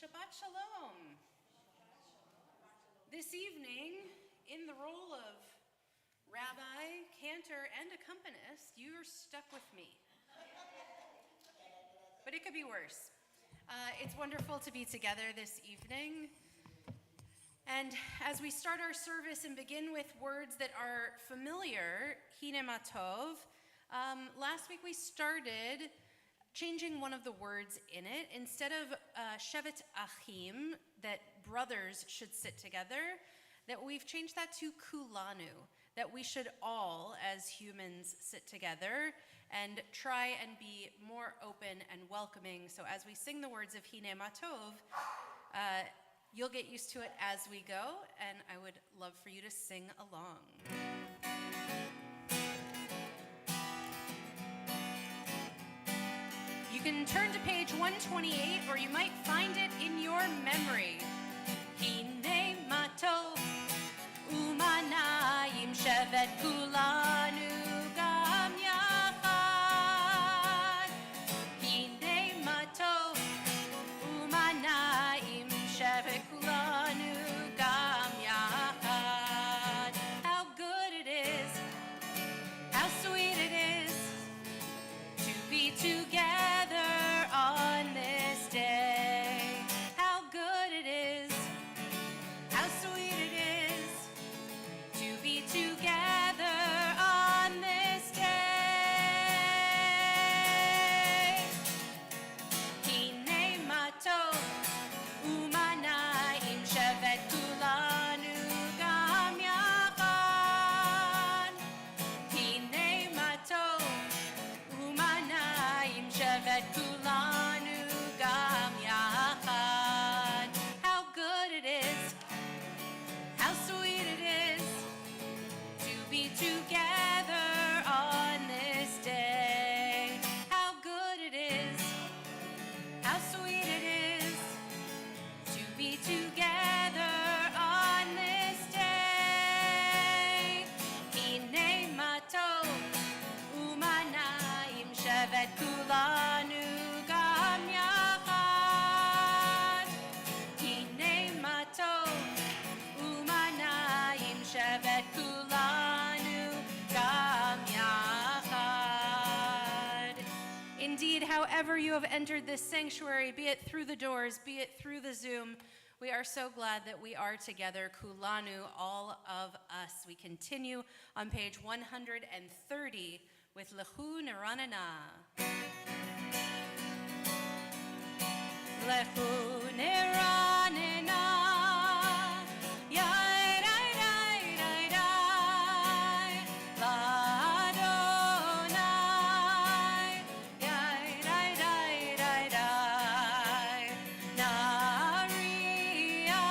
Shabbat Shalom. This evening, in the role of rabbi, cantor, and accompanist, you're stuck with me. But it could be worse. It's wonderful to be together this evening. And as we start our service and begin with words that are familiar, Hine ma tov, last week we started changing one of the words in it. Instead of Shevet Achim, that brothers should sit together, that we've changed that to Kulanu, that we should all, as humans, sit together and try and be more open and welcoming. So as we sing the words of Hine ma tov, you'll get used to it as we go, and I would love for you to sing along. You can turn to page 128, or you might find it in your memory. Hine ma tov, umanayim shevet kulanu gam yachad. Hine ma tov, umanayim shevet kulanu gam yachad. How good it is, how sweet it is to be together on this day. How good it is, how sweet it is to be together on this day. Hine ma tov, umanayim shevet kulanu gam yachad. Hine ma tov, umanayim shevet kulanu gam yachad. How good it is, how sweet it is to be together on this day. How good it is, how sweet it is to be together on this day. Hine ma tov, umanayim shevet kulanu gam yachad. Hine ma tov, umanayim shevet kulanu gam yachad. Indeed, however you have entered this sanctuary, be it through the doors, be it through the Zoom, we are so glad that we are together, kulanu, all of us. We continue on page 130 with Lechu Neranena. Lechu Neranena, yai dai dai dai dai, l'Adonai, yai dai dai dai dai, Naria,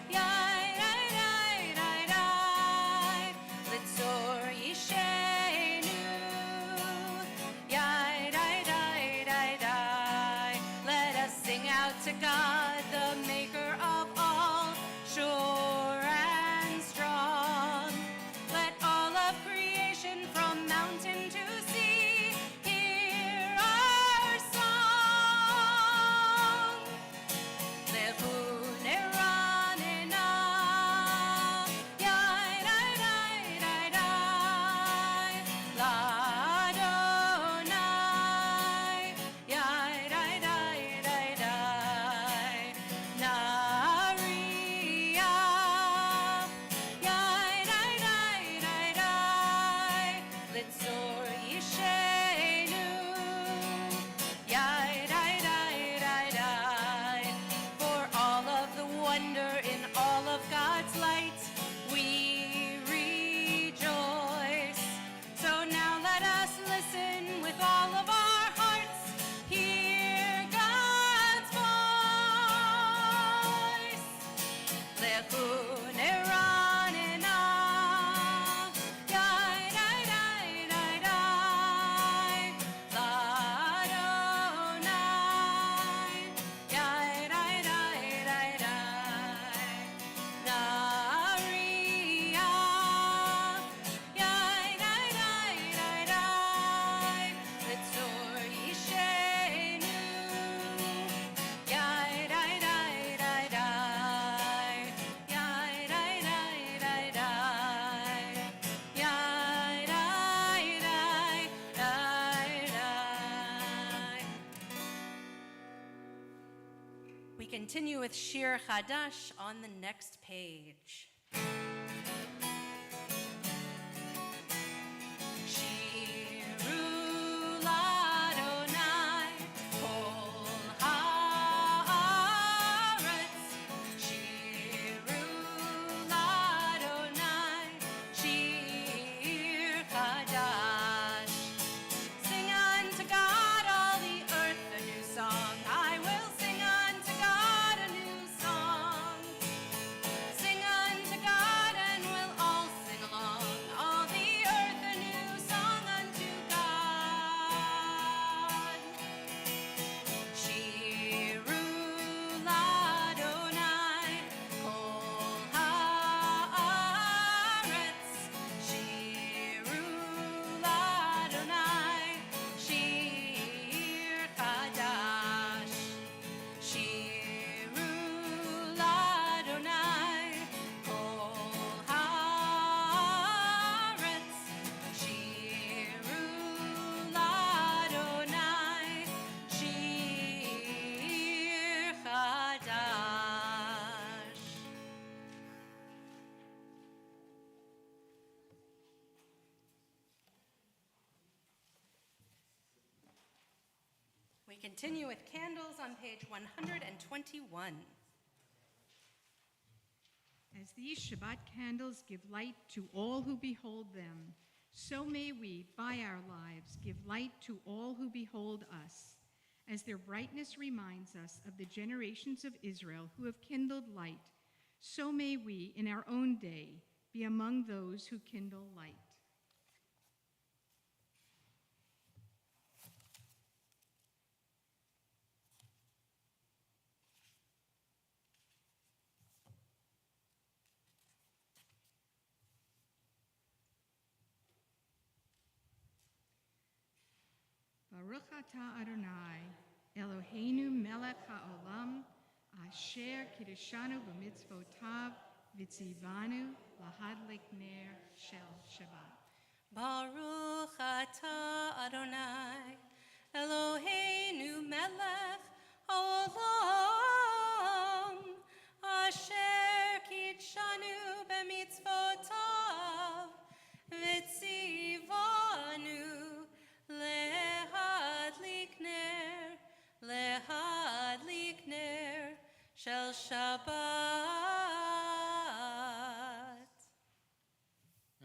yai dai dai dai dai, Litzor Yishenu, yai dai dai dai dai. Let us continue with Shir Chadash on the next page. We continue with candles on page 121. As these Shabbat candles give light to all who behold them, so may we, by our lives, give light to all who behold us, as their brightness reminds us of the generations of Israel who have kindled light. So may we, in our own day, be among those who kindle light. Baruch atah Adonai, Eloheinu melech haolam, asher kiddushanu b'mitzvotav, v'tzivanu lahadlik ner shel Shabbat. Baruch atah Adonai, Eloheinu melech haolam, asher kiddushanu b'mitzvotav, v'tzivanu lehadlik ner shel Shabbat.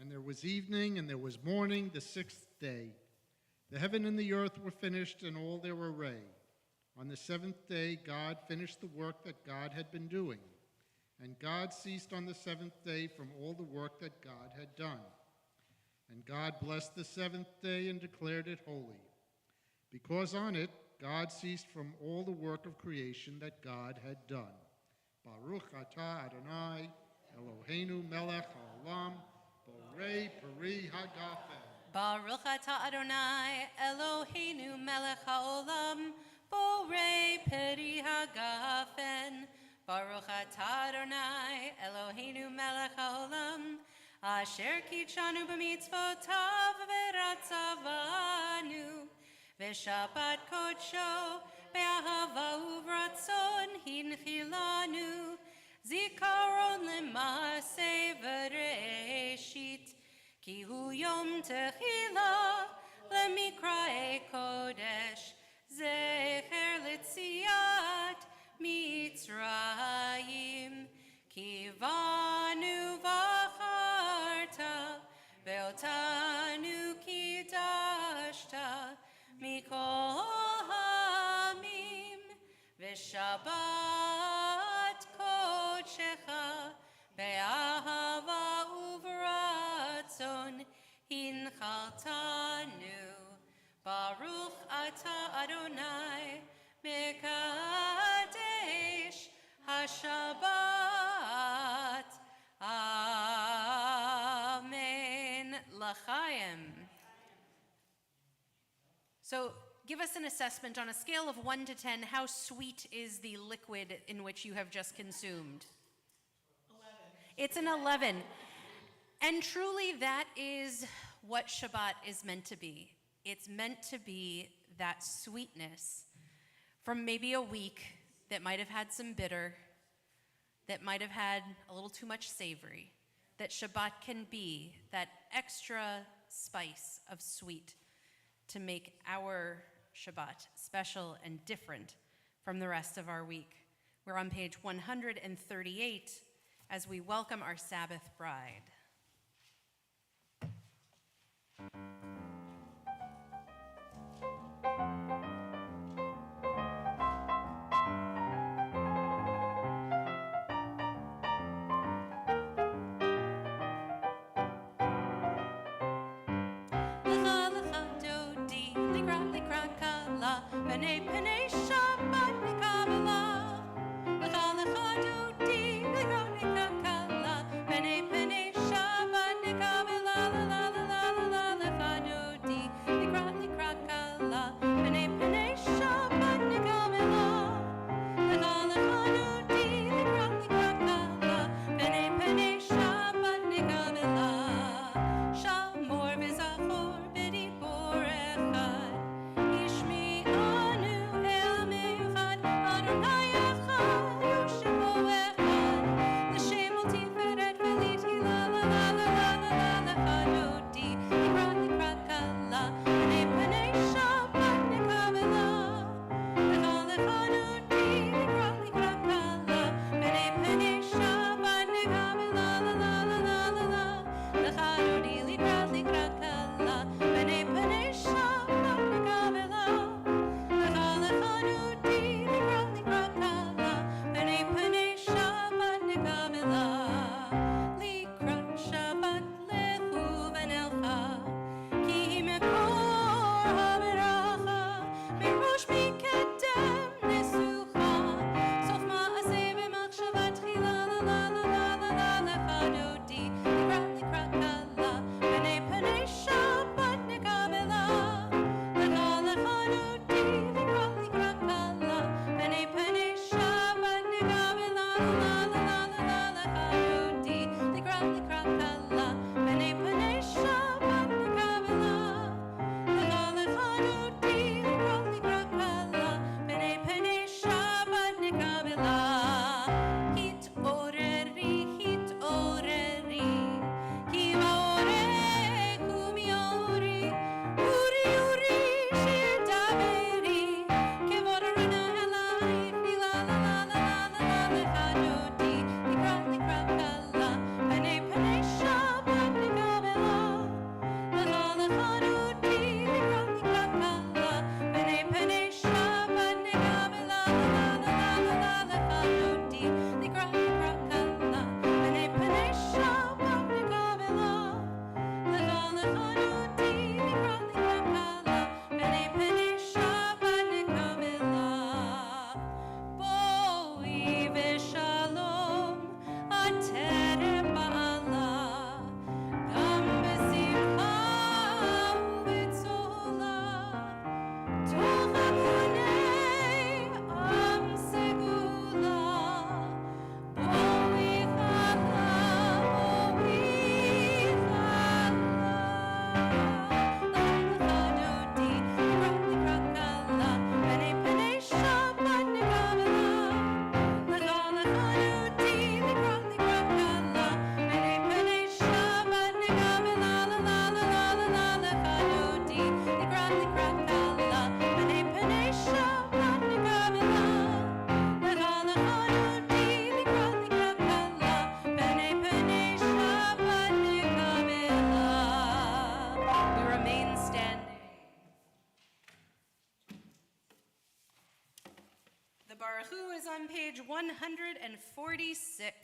And there was evening and there was morning the sixth day. The heaven and the earth were finished and all their array. On the seventh day God finished the work that God had been doing. And God ceased on the seventh day from all the work that God had done. And God blessed the seventh day and declared it holy, because on it God ceased from all the work of creation that God had done. Baruch atah Adonai, Eloheinu melech haolam, borei peri hagafen. Baruch atah Adonai, Eloheinu melech haolam, borei peri hagafen. Baruch atah Adonai, Eloheinu melech haolam, asher kiddushanu b'mitzvotav v'ratzavanu, v'shabbat kodsho be'ahava uvratzon hinchilanu, zikaron l'maaseh v'reishit, ki hu yom techila l'mikrae kodesh, zecher l'tziat mitzrayim, kivanu v'acharta, ve'otanu kidashta, mikol hamim, v'shabbat kodshecha, be'ahava uvratzon hinchaltanu. Baruch atah Adonai, mekadesh haShabbat. Amen. L'chaim. So give us an assessment on a scale of 1 to 10. How sweet is the liquid in which you have just consumed? 11. It's an 11. And truly that is what Shabbat is meant to be. It's meant to be that sweetness from maybe a week that might have had some bitter, that might have had a little too much savory, that Shabbat can be that extra spice of sweet to make our Shabbat special and different from the rest of our week. We're on page 138 as we welcome our Sabbath bride. On page 146.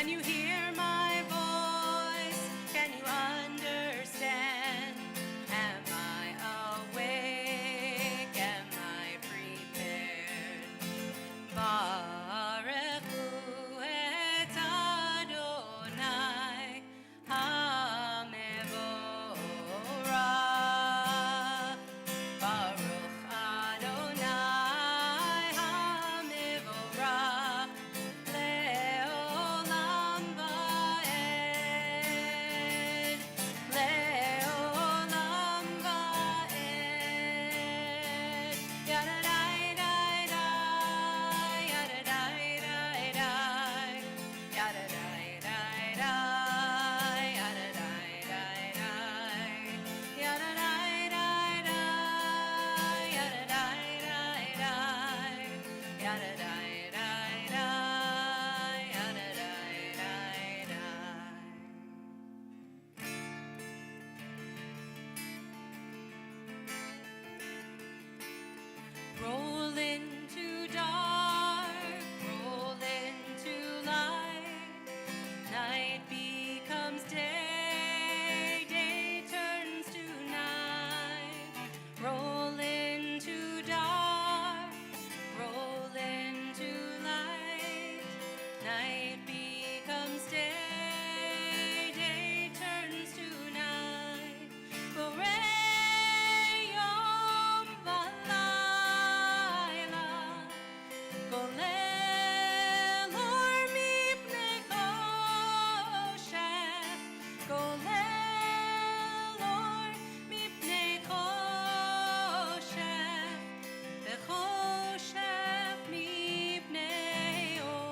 Can you hear my voice? Can you understand? Am I awake? Am I prepared? Baruch Hu et Adonai HaMevorach. Baruch Adonai HaMevorach le'olam va'ed. Le'olam va'ed. Yadadai-dai-dai, yadadai-dai-dai, yadadai-dai-dai, yadadai-dai-dai, yadadai-dai-dai, yadadai-dai-dai, yadadai-dai-dai, yadadai-dai-dai. Roll into dark, roll into light. Night becomes day, day turns to night. Roll into dark, roll into light. Night becomes day, day turns to night. Borei yom v'layla, golel or mipnei choshech, golel or mipnei choshech, v'choshech mipnei or.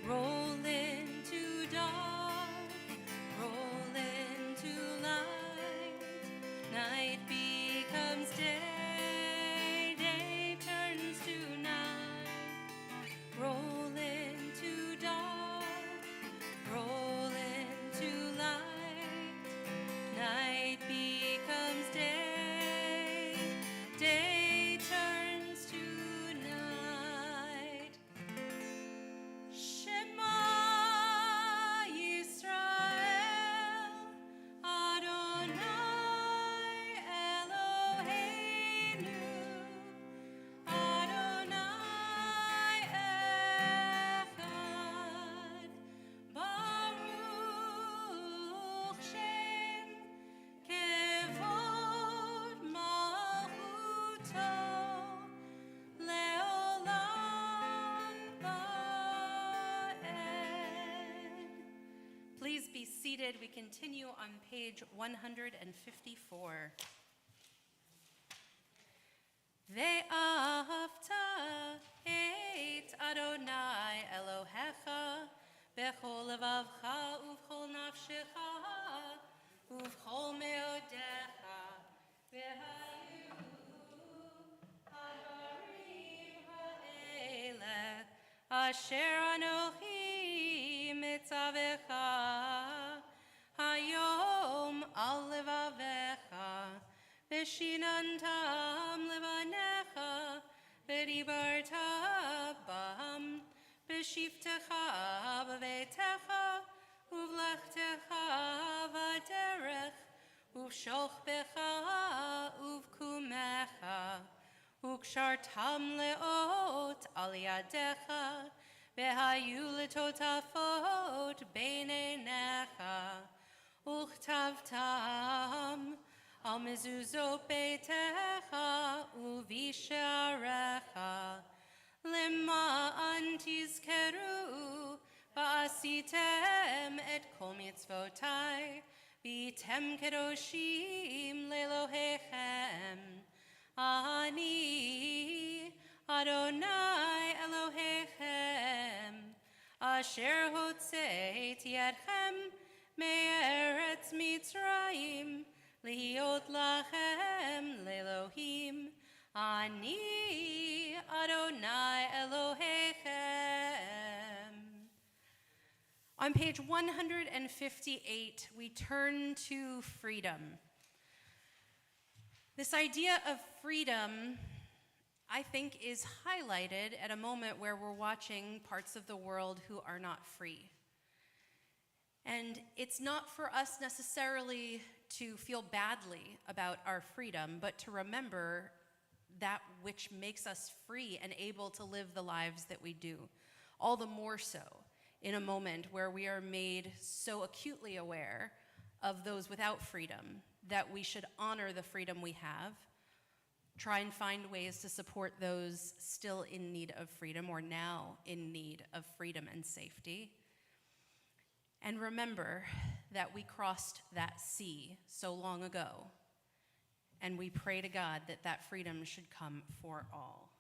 Roll into dark, roll into light. Night becomes day, day turns to night. Roll into dark, roll into light. Night becomes day, day turns to night. Shema Yisrael, Adonai Eloheinu, Adonai Echad, Baruch Shem Kevod Malchuto, Leolam Va'ed. Please be seated. We continue on page 154. Ve'ahavta et Adonai Elohecha bechol levavcha uvchol nafshecha uvchol meodecha ve'hayu hadarim ha'ele asher anochi mitzavecha hayom al levavecha v'shinantam levanecha v'dibarta bam v'shiftecha b'veitecha uvlechtecha v'derech uvshochbecha uvkumecha ukshartam leot al yadecha v'hayu letotafot beinenecha uchtavtam al mezuzot beitecha uvisharecha למען תזכרו ועשיתם את כל מצוותיי והייתם קדושים לאלוהיכם. אני אדוני אלוהיכם אשר הוצאתי אתכם מארץ מצרים להיות לכם לאלוהים. אני Adonai Elohechem. On page 158, we turn to freedom. This idea of freedom I think, is highlighted at a moment where we're watching parts of the world who are not free. And it's not for us necessarily to feel badly about our freedom, but to remember that which makes us free and able to live the lives that we do. All the more so in a moment where we are made so acutely aware of those without freedom that we should honor the freedom we have, try and find ways to support those still in need of freedom or now in need of freedom and safety. And remember that we crossed that sea so long ago, and we pray to God that that freedom should come for all.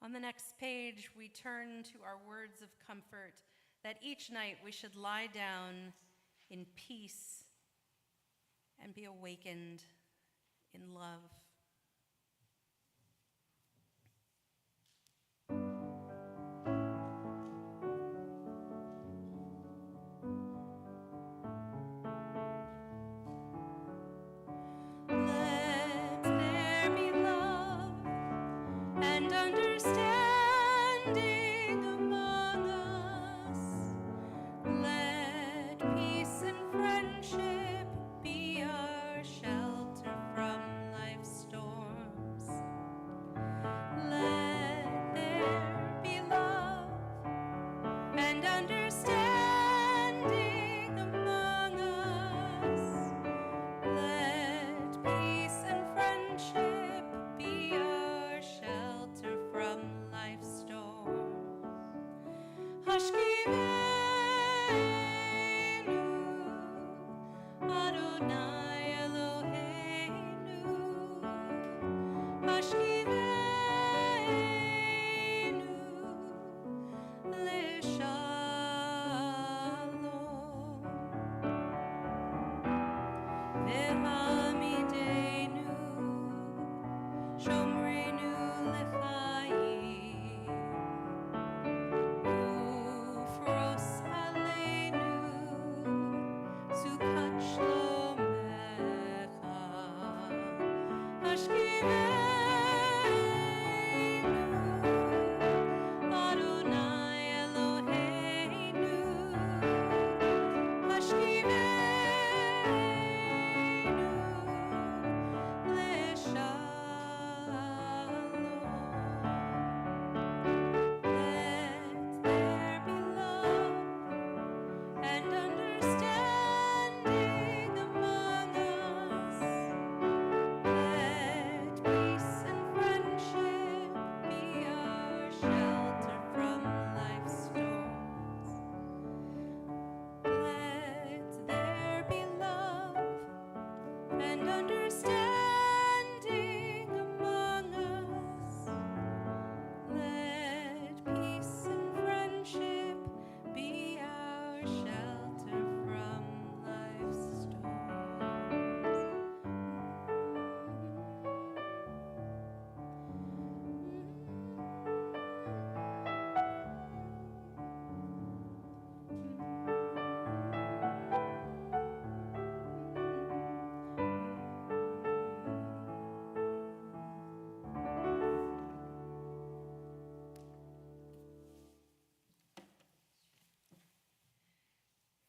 On the next page, we turn to our words of comfort that each night we should lie down in peace and be awakened in love. Let there be love and understanding among us. Let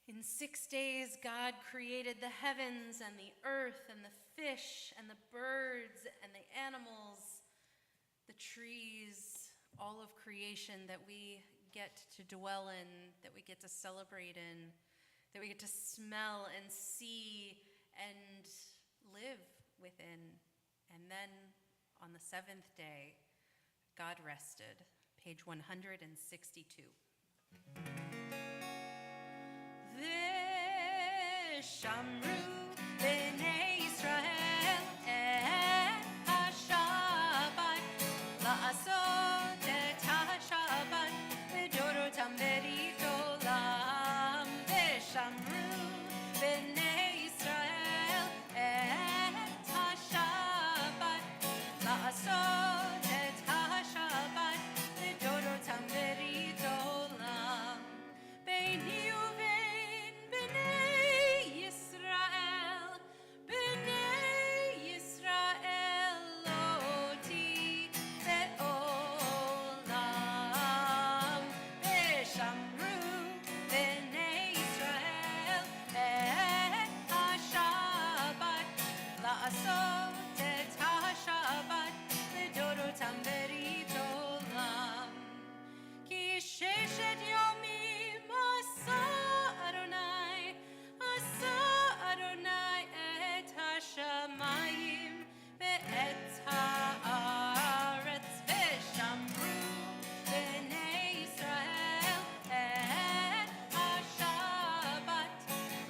In 6 days, God created the heavens and the earth and the fish and the birds and the animals, the trees, all of creation that we get to dwell in, that we get to celebrate in, that we get to smell and see and live within. And then on the seventh day, God rested. Page 162. V'shamru b'nei Yisrael et ha-Shabbat la'asot et ha-Shabbat v'dorotam berit olam. V'shamru b'nei Yisrael et ha-Shabbat la'asot et ha-Shabbat v'dorotam berit olam. Beini uvein b'nei Yisrael oti ve'olam. V'shamru b'nei Yisrael et ha-Shabbat la'asot et ha-Shabbat v'dorotam berit olam. Ki sheshet yomim asa Adonai et ha-shamayim ve'et ha'aretz. V'shamru b'nei Yisrael et ha-Shabbat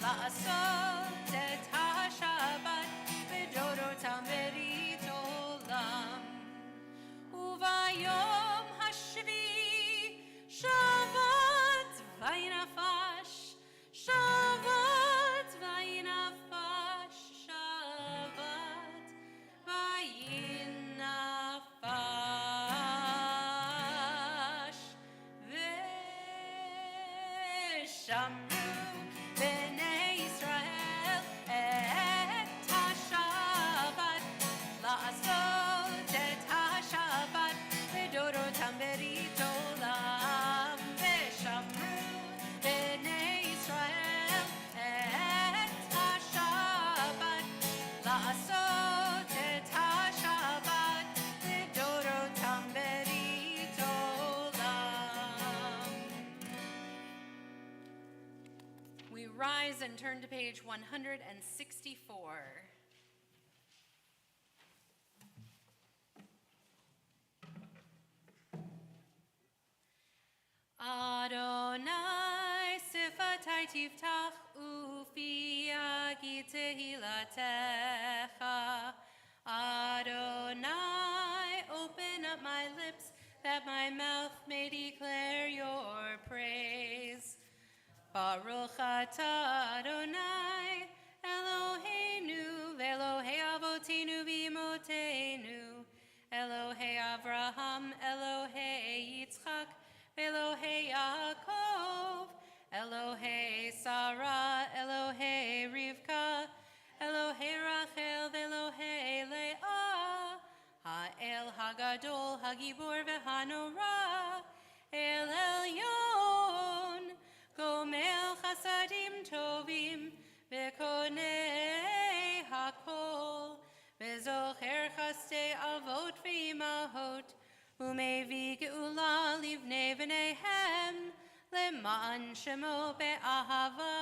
la'asot et ha-Shabbat v'dorotam berit olam. Uvayom hashvi Shabbat vaynafash, Shabbat vaynafash, Shabbat vaynafash. V'shamru b'nei Yisrael et ha-Shabbat la'asot et ha-Shabbat v'dorotam berit olam. V'shamru b'nei Yisrael et ha-Shabbat la'asot et ha-Shabbat v'dorotam berit olam. We rise and turn to page 164. Adonai sifatai tiftach ufi agi tehilatecha. Adonai, open up my lips that my mouth may declare your praise. Baruch atah Adonai, Eloheinu, Elohei avotenu v'imotenu, Elohei Avraham, Elohei Yitzchak, Elohei Yaakov, Elohei Sarah, Elohei Rivka, Elohei Rachel, Elohei Leah, Ha'el Hagadol, Hagibor v'Hanorah, El Elyon, Gomel Chasadim Tovim, V'konei Hakol, V'zocher Chastei Avot v'Imahot, U'mevi Geula Livnei V'neihem, Le'ma'an Shemo Be'ahava,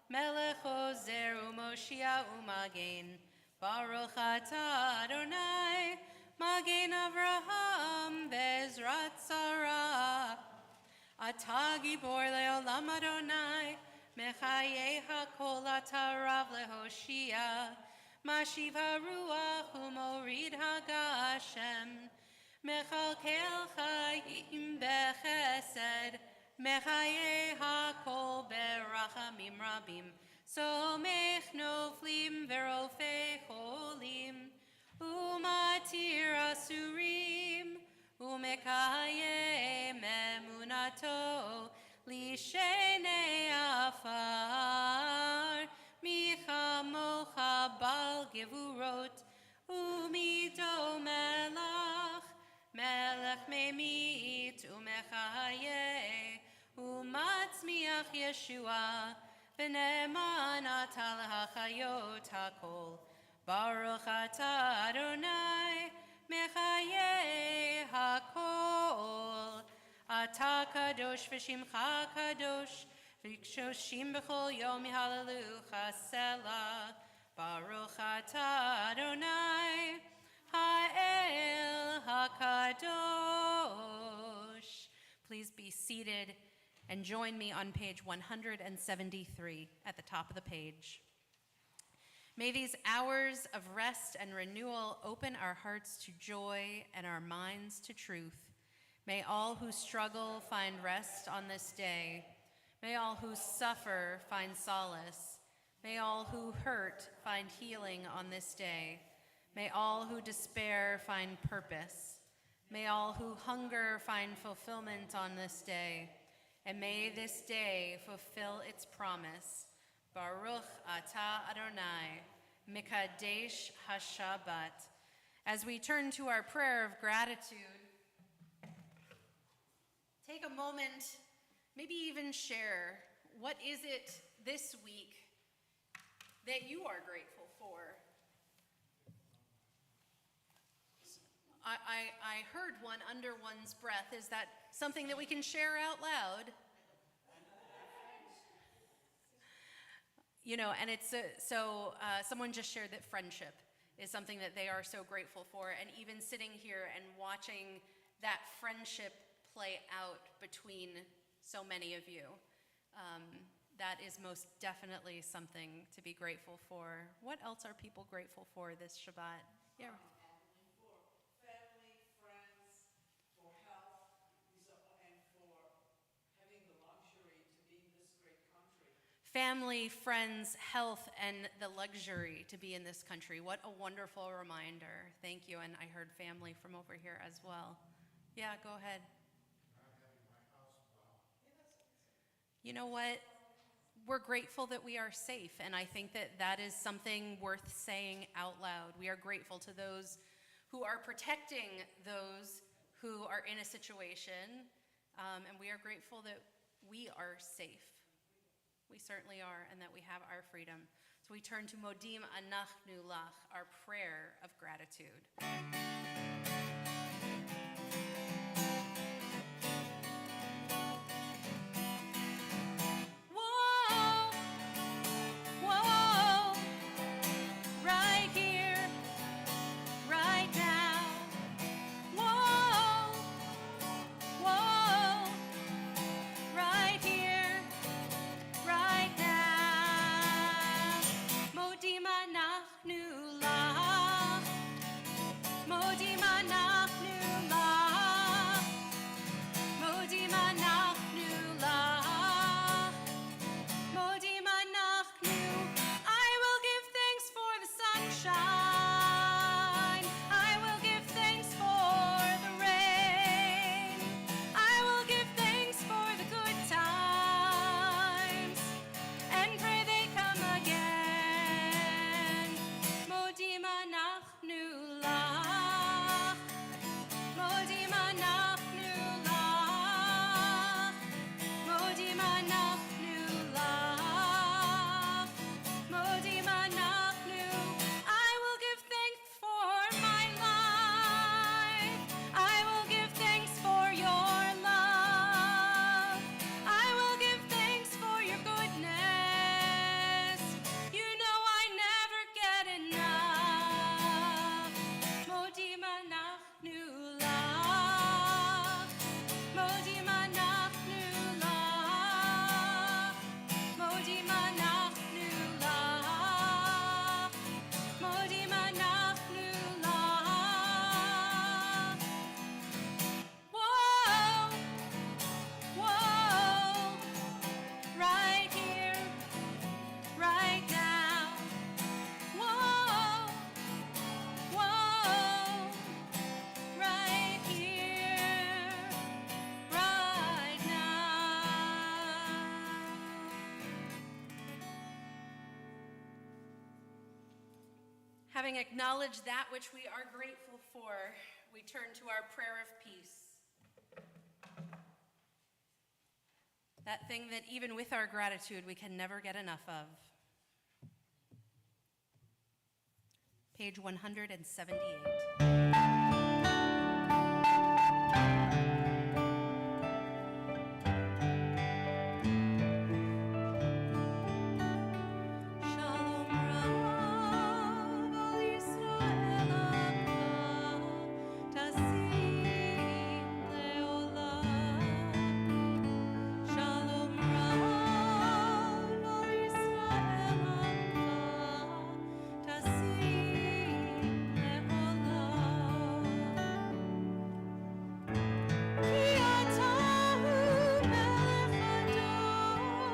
Melech Ozer U'Moshia U'Magen, Baruch atah Adonai, Magen Avraham Bezrat Sarah. Atah Gibor Le'olam Adonai, Mechayei HaKol atah Rav Lehoshia, Mashiv HaRuach U'Morid HaGashem, Mechalkel Chayim Bechesed, Mechayei HaKol Berachamim Rabim, Somech Noflim Verofei Cholim, Umatir Asurim, Umekayem Emunato, Lishenei Afar, Micha Mocha Bal Gevurot, Umido Melach, Melech Memit, Umechaye, Umatzmiach Yeshua, V'ne'eman atah l'hachayot hakol, Baruch atah Adonai, Mechayei hakol. Atah kadosh v'shimcha kadosh, v'kshoshim b'chol yom hallelujah selah. Baruch atah Adonai, Ha'el hakadosh. Please be seated and join me on page 173 at the top of the page. May these hours of rest and renewal open our hearts to joy and our minds to truth. May all who struggle find rest on this day. May all who suffer find solace. May all who hurt find healing on this day. May all who despair find purpose. May all who hunger find fulfillment on this day. And may this day fulfill its promise. Baruch atah Adonai, Mikadesh HaShabbat. As we turn to our prayer of gratitude, take a moment, maybe even share, what is it this week that you are grateful for? I heard one under one's breath. Is that something that we can share out loud? You know, and it's someone just shared that friendship is something that they are so grateful for, and even sitting here and watching that friendship play out between so many of you, that is most definitely something to be grateful for. What else are people grateful for this Shabbat? Yeah. Family, friends, health, and the luxury to be in this country. What a wonderful reminder. Thank you. And I heard family from over here as well. Yeah, go ahead. You know what? We're grateful that we are safe, and I think that that is something worth saying out loud. We are grateful to those who are protecting those who are in a situation, and we are grateful that we are safe. We certainly are, and that we have our freedom. So we turn to Modim Anachnu Lach, our prayer of gratitude. Whoa, whoa, right here, right now. Whoa, whoa, Having acknowledged that which we are grateful for, we turn to our prayer of peace. That thing that even with our gratitude, we can never get enough of. Page 178. Shalom Rav al Yisrael Amcha, Tasim Leolam. Shalom Rav al Yisrael Amcha, Tasim Leolam. Ki atahu melech adon.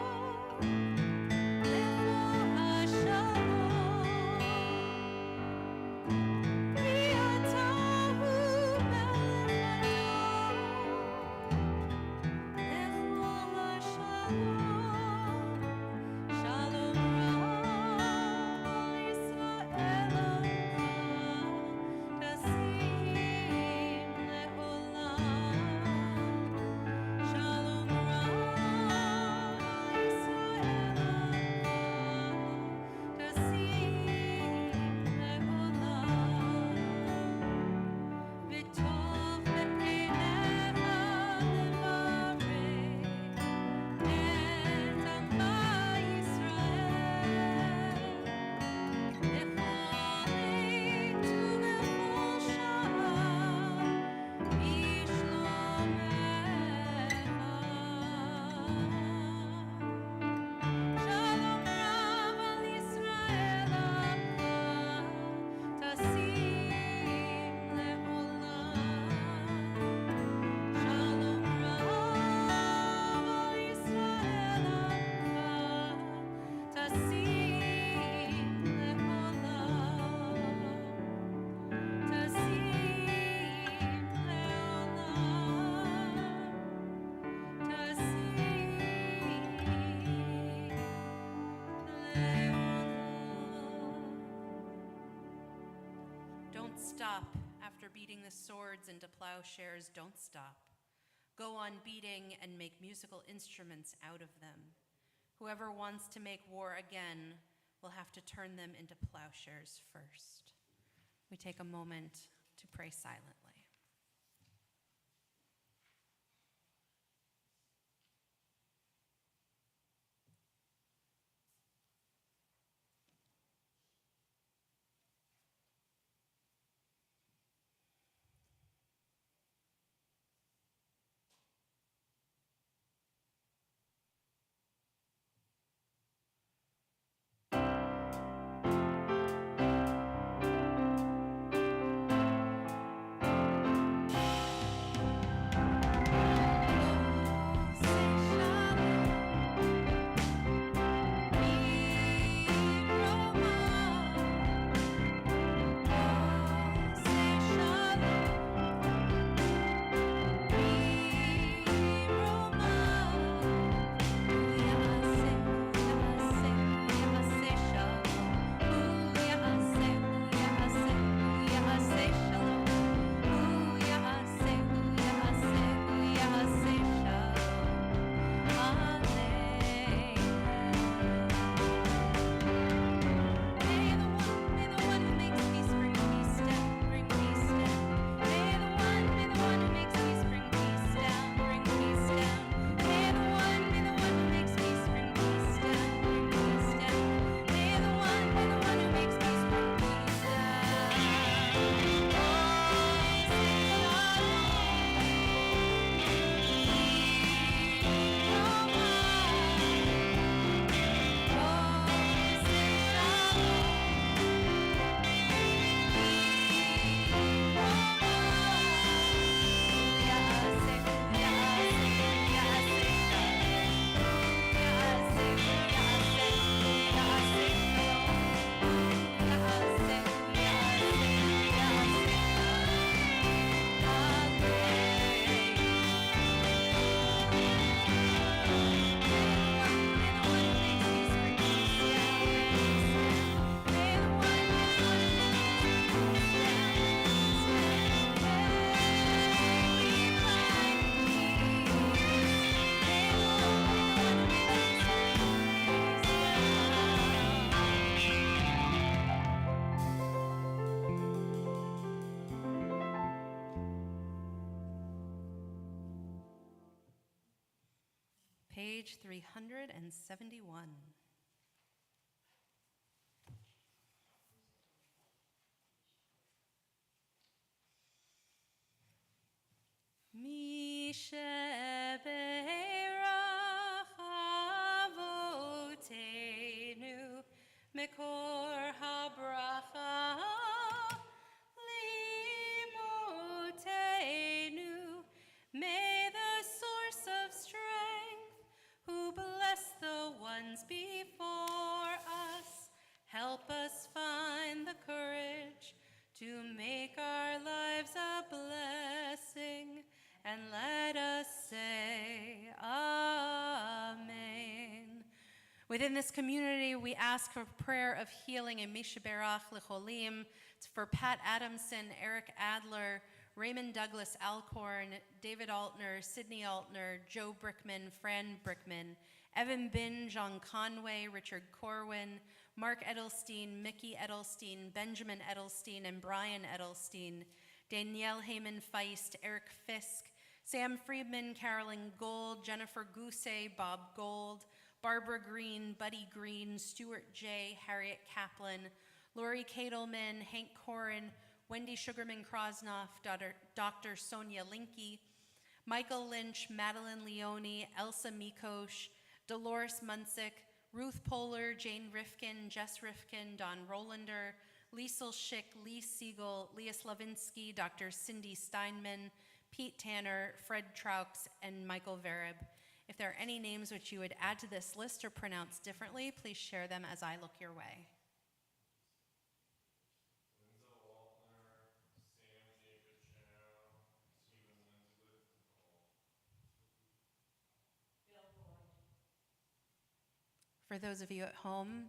Don't stop after beating the swords into plowshares. Don't stop. Go on beating and make musical instruments out of them. Whoever wants to make war again will have to turn them into plowshares first. We take a moment to pray silently. page 371. Mi shebeirach avotenu mekor habracha limotenu. May the source of strength, who bless the ones before us, help us find the courage to make our lives a blessing, and let us say Amen. Within this community, we ask for prayer of healing and Mishaberach Lecholim. It's for Pat Adamson, Eric Adler, Raymond Douglas Alcorn, David Altner, Sidney Altner, Joe Brickman, Fran Brickman, Evan Bin, John Conway, Richard Corwin, Mark Edelstein, Mickey Edelstein, Benjamin Edelstein, and Brian Edelstein, Danielle Heyman Feist, Eric Fisk, Sam Friedman, Carolyn Gold, Jennifer Gousset, Bob Gold, Barbara Green, Buddy Green, Stuart J., Harriet Kaplan, Lori Kadelman, Hank Corin, Wendy Sugarman Krosnoff, Dr. Sonia Linke, Michael Lynch, Madeline Leone, Elsa Mikosh, Dolores Munsick, Ruth Poehler, Jane Rifkin, Jess Rifkin, Don Rolander, Liesel Schick, Lee Siegel, Leah Slavinsky, Dr. Cindy Steinman, Pete Tanner, Fred Traux, and Michael Vereb. If there are any names which you would add to this list or pronounce differently, please share them as I look your way. For those of you at home,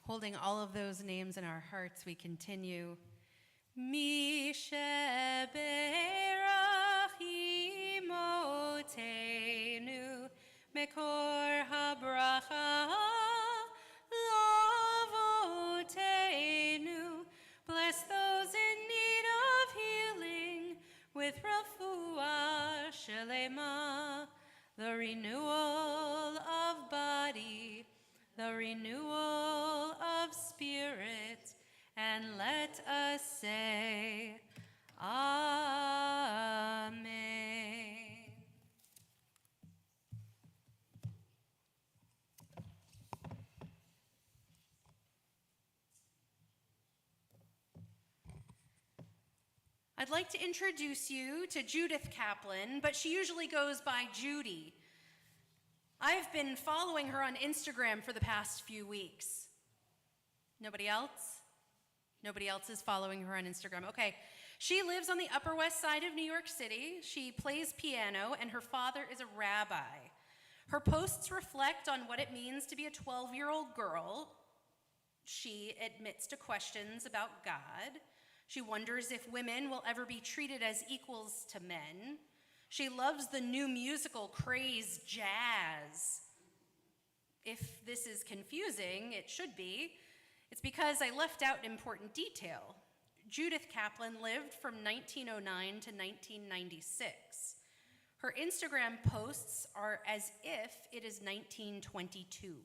holding all of those names in our hearts, we continue. Mi shebeirach imotenu mekor habracha lavotenu. Bless those in need of healing with refuah shelema, the renewal of body, the renewal of spirit, and let us say Amen. I'd like to introduce you to Judith Kaplan, but she usually goes by Judy. I've been following her on Instagram for the past few weeks. Nobody else? Nobody else is following her on Instagram. Okay. She lives on the Upper West Side of New York City. She plays piano, and her father is a rabbi. Her posts reflect on what it means to be a 12-year-old girl. She admits to questions about God. She wonders if women will ever be treated as equals to men. She loves the new musical craze, jazz. If this is confusing, it should be. It's because I left out an important detail. Judith Kaplan lived from 1909 to 1996. Her Instagram posts are as if it is 1922.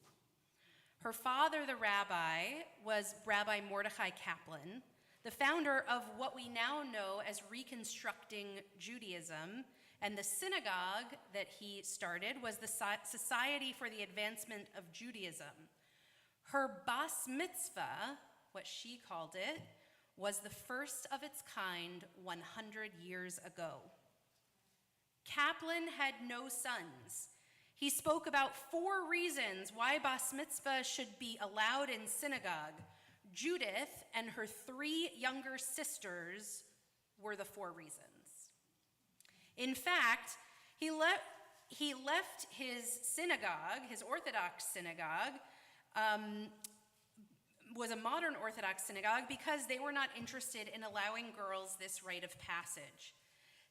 Her father, the rabbi, was Rabbi Mordechai Kaplan, the founder of what we now know as Reconstructing Judaism, and the synagogue that he started was the Society for the Advancement of Judaism. Her bas mitzvah, what she called it, was the first of its kind 100 years ago. Kaplan had no sons. He spoke about 4 reasons why bas mitzvah should be allowed in synagogue. Judith and her 3 younger sisters were the 4 reasons. In fact, he left his synagogue, his Orthodox synagogue, was a modern Orthodox synagogue because they were not interested in allowing girls this rite of passage.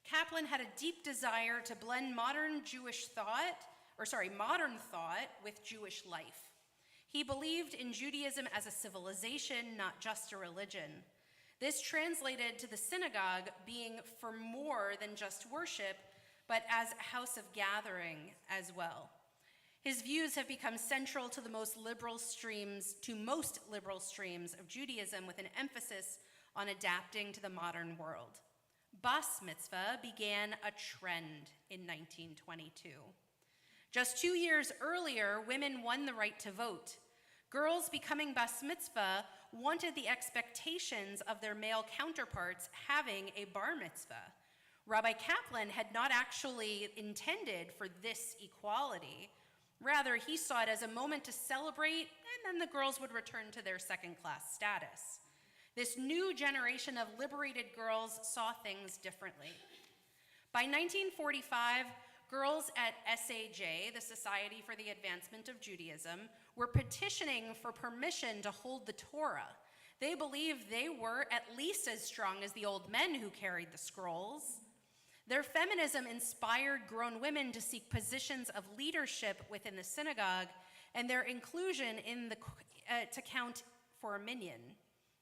Kaplan had a deep desire to blend modern thought with Jewish life. He believed in Judaism as a civilization, not just a religion. This translated to the synagogue being for more than just worship, but as a house of gathering as well. His views have become central to most liberal streams of Judaism, with an emphasis on adapting to the modern world. Bas mitzvah began a trend in 1922. Just 2 years earlier, women won the right to vote. Girls becoming bas mitzvah wanted the expectations of their male counterparts having a bar mitzvah. Rabbi Kaplan had not actually intended for this equality. Rather, he saw it as a moment to celebrate, and then the girls would return to their second-class status. This new generation of liberated girls saw things differently. By 1945, girls at SAJ, the Society for the Advancement of Judaism, were petitioning for permission to hold the Torah. They believed they were at least as strong as the old men who carried the scrolls. Their feminism inspired grown women to seek positions of leadership within the synagogue, and their inclusion in to count for a minyan.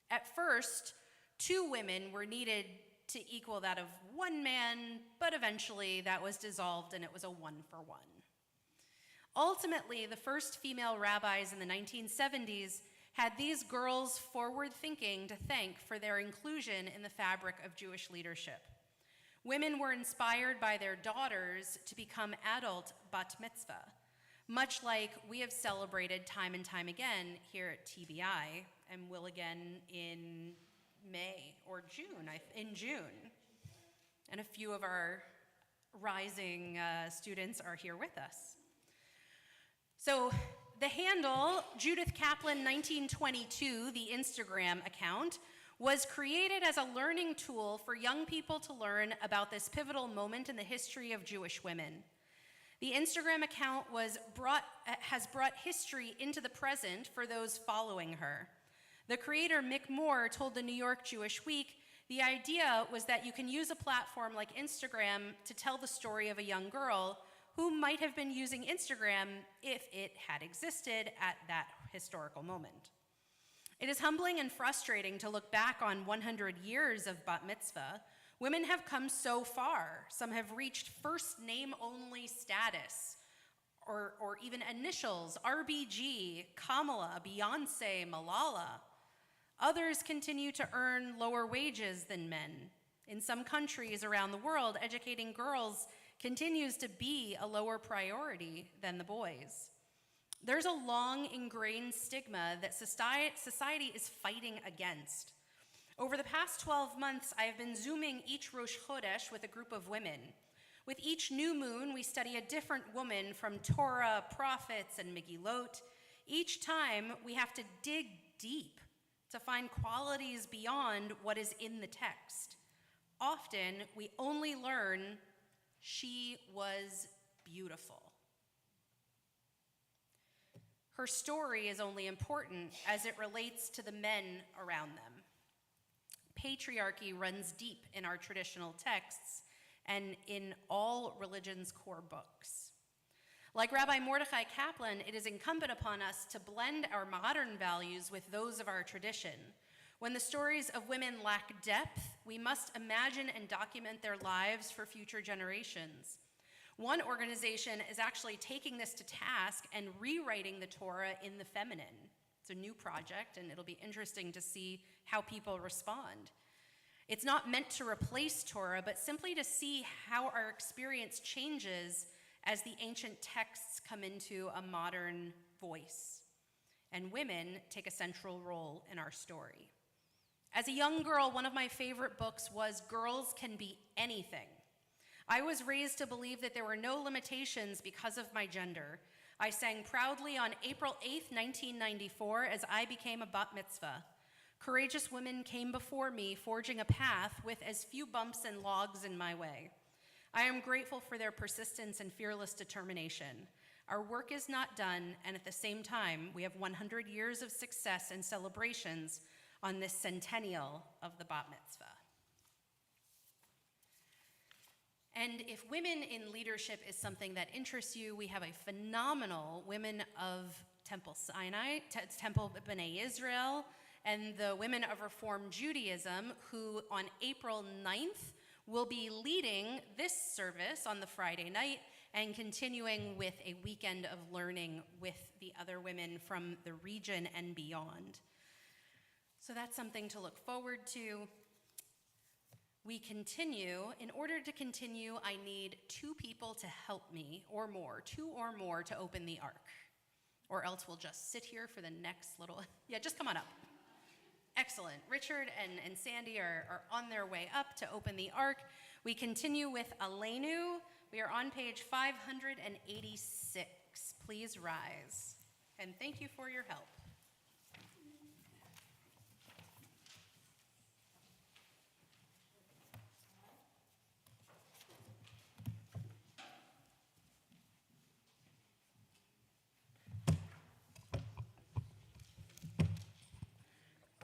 At first, 2 women were needed to equal that of 1 man, but eventually that was dissolved and it was a 1-for-1. Ultimately, the first female rabbis in the 1970s had these girls forward-thinking to thank for their inclusion in the fabric of Jewish leadership. Women were inspired by their daughters to become adult bat mitzvah, much like we have celebrated time and time again here at TBI, and will again in May or June, in June. And a few of our rising students are here with us. So the handle, Judith Kaplan 1922, the Instagram account, was created as a learning tool for young people to learn about this pivotal moment in the history of Jewish women. The Instagram account has brought history into the present for those following her. The creator, Mick Moore, told the New York Jewish Week, the idea was that you can use a platform like Instagram to tell the story of a young girl who might have been using Instagram if it had existed at that historical moment. It is humbling and frustrating to look back on 100 years of bat mitzvah. Women have come so far. Some have reached first name only status, or even initials, RBG, Kamala, Beyonce, Malala. Others continue to earn lower wages than men. In some countries around the world, educating girls continues to be a lower priority than the boys. There's a long ingrained stigma that society is fighting against. Over the past 12 months, I have been Zooming each Rosh Chodesh with a group of women. With each new moon, we study a different woman from Torah, prophets, and Megillot. Each time, we have to dig deep to find qualities beyond what is in the text. Often, we only learn she was beautiful. Her story is only important as it relates to the men around them. Patriarchy runs deep in our traditional texts and in all religion's core books. Like Rabbi Mordechai Kaplan, it is incumbent upon us to blend our modern values with those of our tradition. When the stories of women lack depth, we must imagine and document their lives for future generations. One organization is actually taking this to task and rewriting the Torah in the feminine. It's a new project, and it'll be interesting to see how people respond. It's not meant to replace Torah, but simply to see how our experience changes as the ancient texts come into a modern voice. And women take a central role in our story. As a young girl, one of my favorite books was Girls Can Be Anything. I was raised to believe that there were no limitations because of my gender. I sang proudly on April 8th, 1994, as I became a bat mitzvah. Courageous women came before me, forging a path with as few bumps and logs in my way. I am grateful for their persistence and fearless determination. Our work is not done, and at the same time, we have 100 years of success and celebrations on this centennial of the bat mitzvah. And if women in leadership is something that interests you, we have a phenomenal Women of Temple Sinai, Temple B'nai Israel, and the Women of Reform Judaism, who on April 9th will be leading this service on the Friday night and continuing with a weekend of learning with the other women from the region and beyond. So that's something to look forward to. We continue. In order to continue, I need 2 people to help me, or more, 2 or more to open the ark. Or else we'll just sit here for the next little, yeah, just come on up. Excellent. Richard and Sandy are on their way up to open the ark. We continue with Aleinu. We are on page 586. Please rise. And thank you for your help.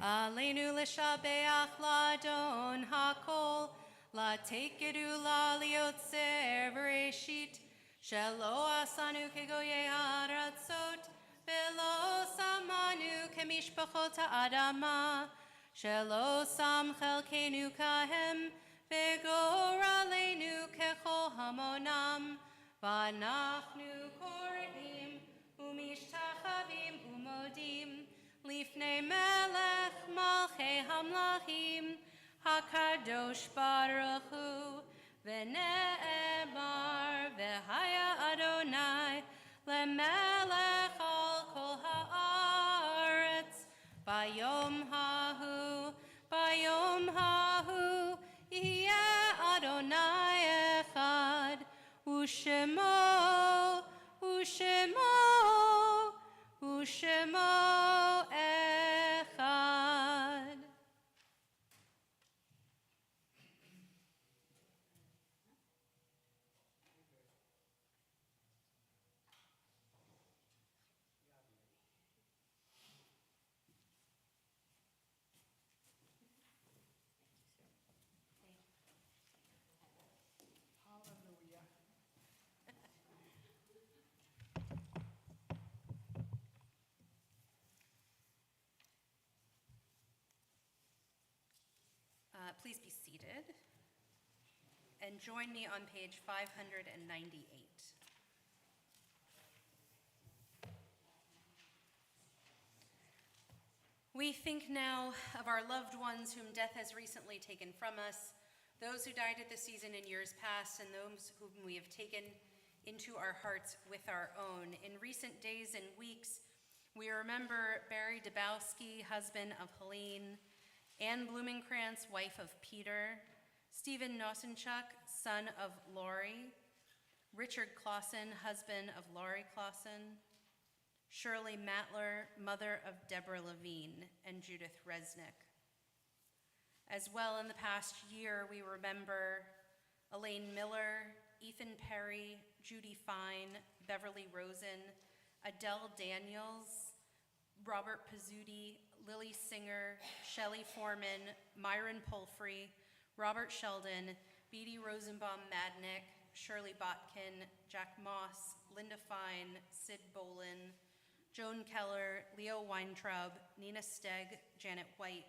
Aleinu l'shabeach la'adon hakol, la'tekedu la'liotzer v'reshit, shelo asanu kegoyei haratzot, velo samanu kemishpachot ha'adama, shelo sam chelkenu kahem, v'goraleinu kechol hamonam, v'anachnu korim, umishtachavim umodim, Lifnei melech malchei hamlachim, hakadosh baruch hu, v'ne'emar v'haya Adonai, lemelech al kol haaretz, bayom hahu, yeh Adonai echad, u'shemo, Ushemo echad. Please be seated and join me on page 598. We think now of our loved ones whom death has recently taken from us, those who died at the season in years past, and those whom we have taken into our hearts with our own. In recent days and weeks, we remember Barry Dabowski, husband of Helene, Anne Blumenkrantz, wife of Peter, Stephen Nosenchuk, son of Laurie, Richard Clausen, husband of Laurie Clausen, Shirley Matler, mother of Deborah Levine, and Judith Resnick. As well, in the past year, we remember Elaine Miller, Ethan Perry, Judy Fine, Beverly Rosen, Adele Daniels, Robert Pizzuti, Lily Singer, Shelley Foreman, Myron Polfrey, Robert Sheldon, Beatty Rosenbaum Madnick, Shirley Botkin, Jack Moss, Linda Fine, Sid Bolin, Joan Keller, Leo Weintraub, Nina Stegg, Janet White,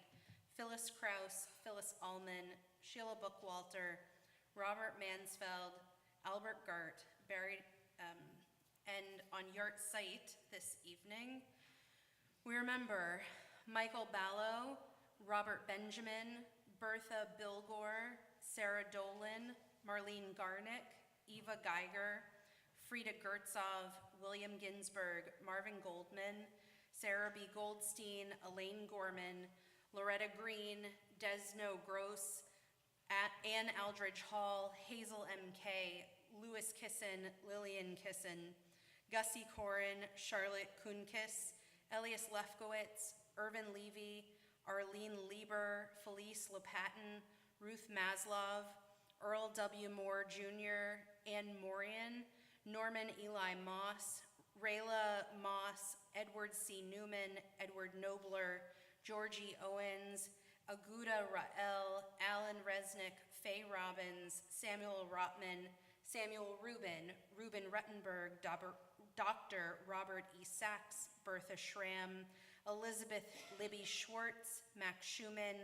Phyllis Krause, Phyllis Allman, Sheila Bookwalter, Robert Mansfeld, Albert Gart, buried, and on Yart site this evening, we remember Michael Ballo, Robert Benjamin, Bertha Bilgore, Sarah Dolan, Marlene Garnick, Eva Geiger, Frida Gertzov, William Ginsberg, Marvin Goldman, Sarah B. Goldstein, Elaine Gorman, Loretta Green, Desno Gross, Ann Aldridge Hall, Hazel M.K., Louis Kissin, Lillian Kissin, Gussie Corin, Charlotte Kunkis, Elias Lefkowitz, Irvin Levy, Arlene Lieber, Felice Lopatin, Ruth Maslov, Earl W. Moore Jr., Ann Morian, Norman Eli Moss, Rayla Moss, Edward C. Newman, Edward Nobler, Georgie Owens, Aguda Rael, Alan Resnick, Faye Robbins, Samuel Rotman, Samuel Rubin, Reuben Ruttenberg, Dr. Robert E. Sachs, Bertha Schramm, Elizabeth Libby Schwartz, Max Schumann,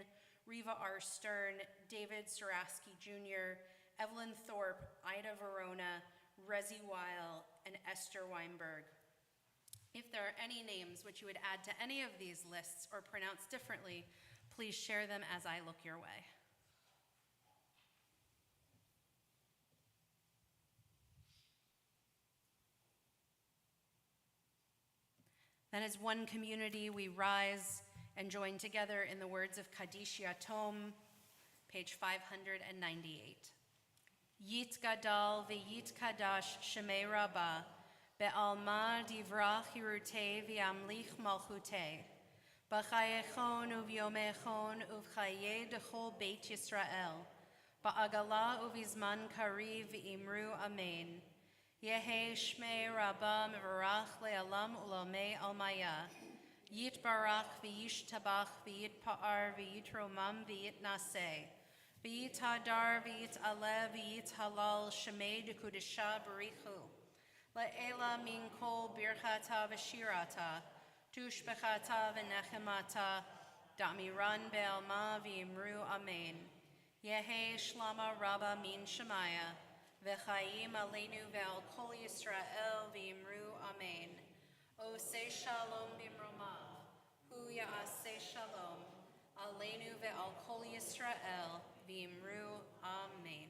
Riva R. Stern, David Saraski Jr., Evelyn Thorpe, Ida Verona, Rezi Weil, and Esther Weinberg. If there are any names which you would add to any of these lists or pronounce differently, please share them as I look your way. Then as one community, we rise and join together in the words of Kaddish Yatom, page 598. Yit gadal ve'yit kadash shemei rabbah, be'alma divrach hirutei v'yamlich malchutei, b'chayechon uvyomechon uvchaye dechol beit Yisrael, ba'agala uvizman kariv v'imru amen. Yehe shmei rabbah mevarach le'alam ulamei almaya, yit barach v'yish tabach v'yit pa'ar v'yit romam v'yit naseh, v'yit hadar v'yit alev v'yit halal shemei dekudesha barichu, le'ela min kol birchata v'shirata, tushbechata v'nechemata, da'miran be'alma v'imru amen. Yehe shlama rabba min shemaya, v'chayim aleinu ve'al kol Yisrael v'imru amen. Oseh shalom b'mromav, hu ya'aseh shalom, aleinu ve'al kol Yisrael v'imru amen.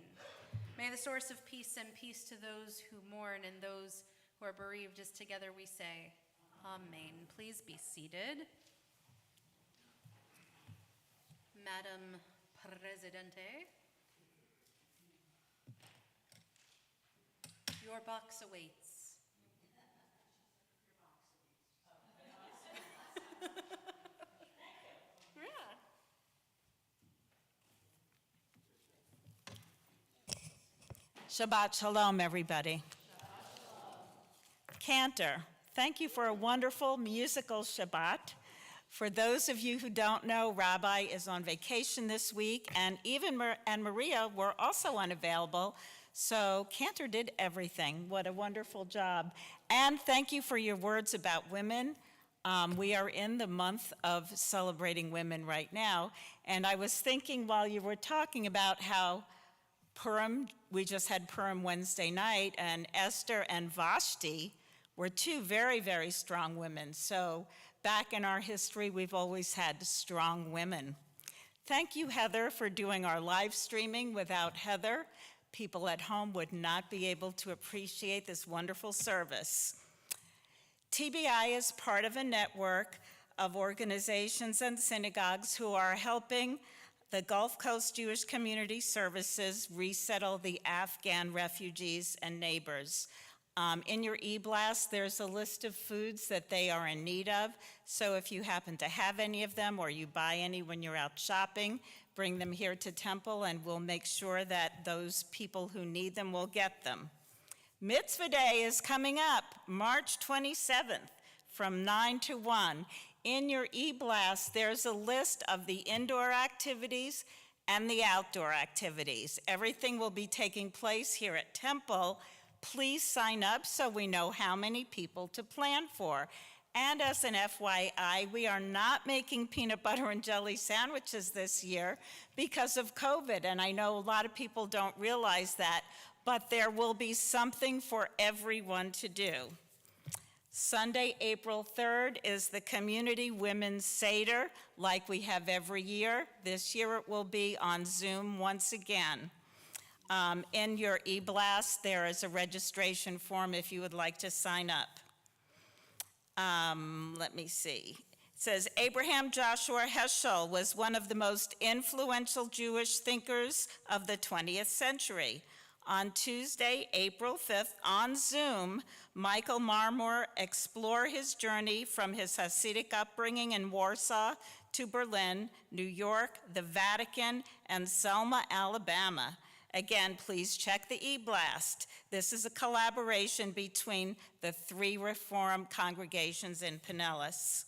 May the source of peace send peace to those who mourn and those who are bereaved, as together we say, amen. Please be seated. Madam Presidente, your box awaits. Yeah. Shabbat Shalom, everybody. Cantor, thank you for a wonderful musical Shabbat. For those of you who don't know, Rabbi is on vacation this week, and even and Maria were also unavailable, so Cantor did everything. What a wonderful job. And thank you for your words about women. We are in the month of celebrating women right now, and I was thinking while you were talking about how Purim, we just had Purim Wednesday night, and Esther and Vashti were two very, very strong women. So back in our history, we've always had strong women. Thank you, Heather, for doing our live streaming. Without Heather, people at home would not be able to appreciate this wonderful service. TBI is part of a network of organizations and synagogues who are helping the Gulf Coast Jewish Community Services resettle the Afghan refugees and neighbors. In your e-blast, there's a list of foods that they are in need of. So if you happen to have any of them or you buy any when you're out shopping, bring them here to Temple and we'll make sure that those people who need them will get them. Mitzvah Day is coming up, March 27th from 9 to 1. In your e-blast, there's a list of the indoor activities and the outdoor activities. Everything will be taking place here at Temple. Please sign up so we know how many people to plan for. And as an FYI, we are not making peanut butter and jelly sandwiches this year because of COVID, and I know a lot of people don't realize that, but there will be something for everyone to do. Sunday, April 3rd is the Community Women's Seder, like we have every year. This year it will be on Zoom once again. In your e-blast, there is a registration form if you would like to sign up. Let me see. It says, Abraham Joshua Heschel was one of the most influential Jewish thinkers of the 20th century. On Tuesday, April 5th, on Zoom, Michael Marmor explored his journey from his Hasidic upbringing in Warsaw to Berlin, New York, the Vatican, and Selma, Alabama. Again, please check the e-blast. This is a collaboration between the three Reform congregations in Pinellas.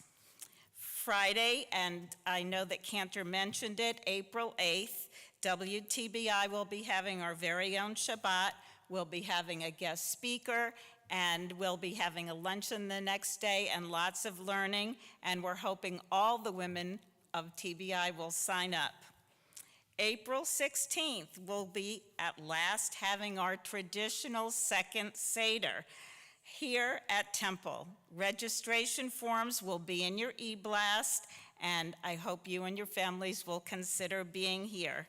Friday, and I know that Cantor mentioned it, April 8th, WTBI will be having our very own Shabbat. We'll be having a guest speaker, And we'll be having a luncheon the next day and lots of learning, and we're hoping all the women of TBI will sign up. April 16th, we'll be at last having our traditional second Seder here at Temple. Registration forms will be in your e-blast, and I hope you and your families will consider being here.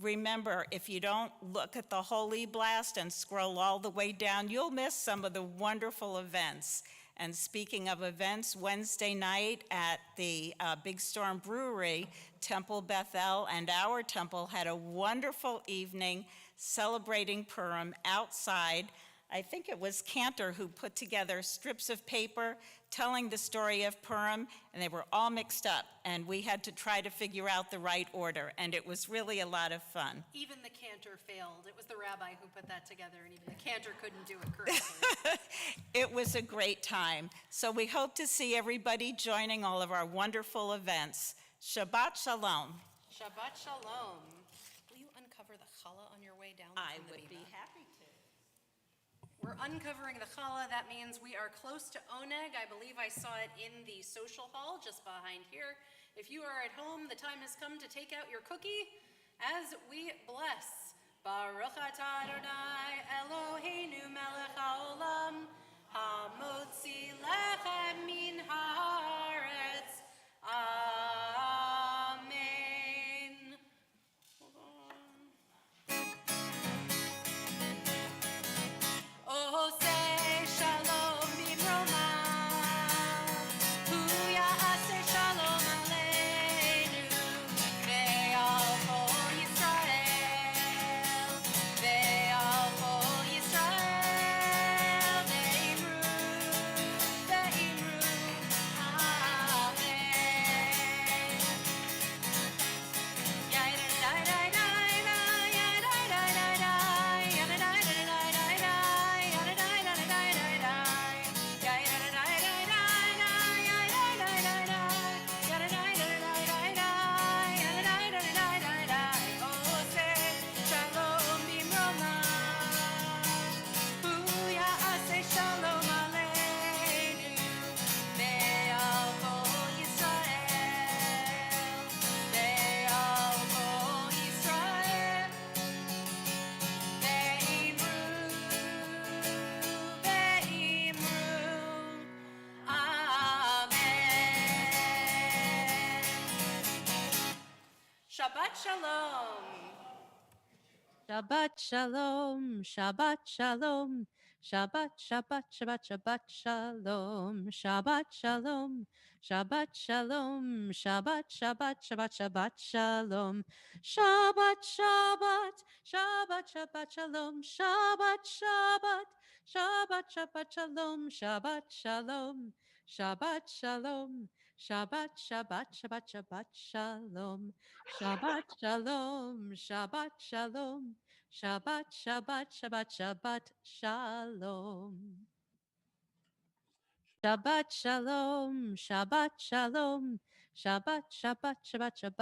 Remember, if you don't look at the whole e-blast and scroll all the way down, you'll miss some of the wonderful events. And speaking of events, Wednesday night at the Big Storm Brewery, Temple Bethel and our temple had a wonderful evening celebrating Purim outside. I think it was Cantor who put together strips of paper telling the story of Purim, and they were all mixed up, and we had to try to figure out the right order, and it was really a lot of fun. Even the cantor failed. It was the rabbi who put that together, and even the cantor couldn't do it correctly. It was a great time. So we hope to see everybody joining all of our wonderful events. Shabbat Shalom. Shabbat Shalom. Will you uncover the challah on your way down I from the would be bima? happy to. We're uncovering the challah. That means we are close to Oneg. I believe I saw it in the social hall just behind here. If you are at home, the time has come to take out your cookie as we bless. Baruch atah Adonai Eloheinu melech haolam hamotzi lechem min haaretz. Amen. Hold on. Oh, say shalom bimroma, hu ya'aseh shalom aleinu, ve'al kol Yisrael, ve'al kol Yisrael, ve'imru, Shabbat Shalom. Shabbat Shalom, Shabbat Shalom, Shabbat, Shabbat, Shabbat, Shabbat Shalom, Shabbat Shalom, Shabbat Shalom, Shabbat, Shabbat, Shabbat, Shabbat Shalom, Shabbat, Shabbat, Shabbat, Shabbat Shalom, Shabbat, Shabbat, Shabbat, Shabbat Shalom, Shabbat Shalom, Shabbat Shalom, Shabbat, Shabbat, Shabbat, Shabbat Shalom, Shabbat Shalom, Shabbat Shalom, Shabbat, Shabbat, Shabbat, Shabbat Shalom. Shabbat Shalom, Shabbat Shalom, Shabbat, Shabbat, Shabbat, Shabbat.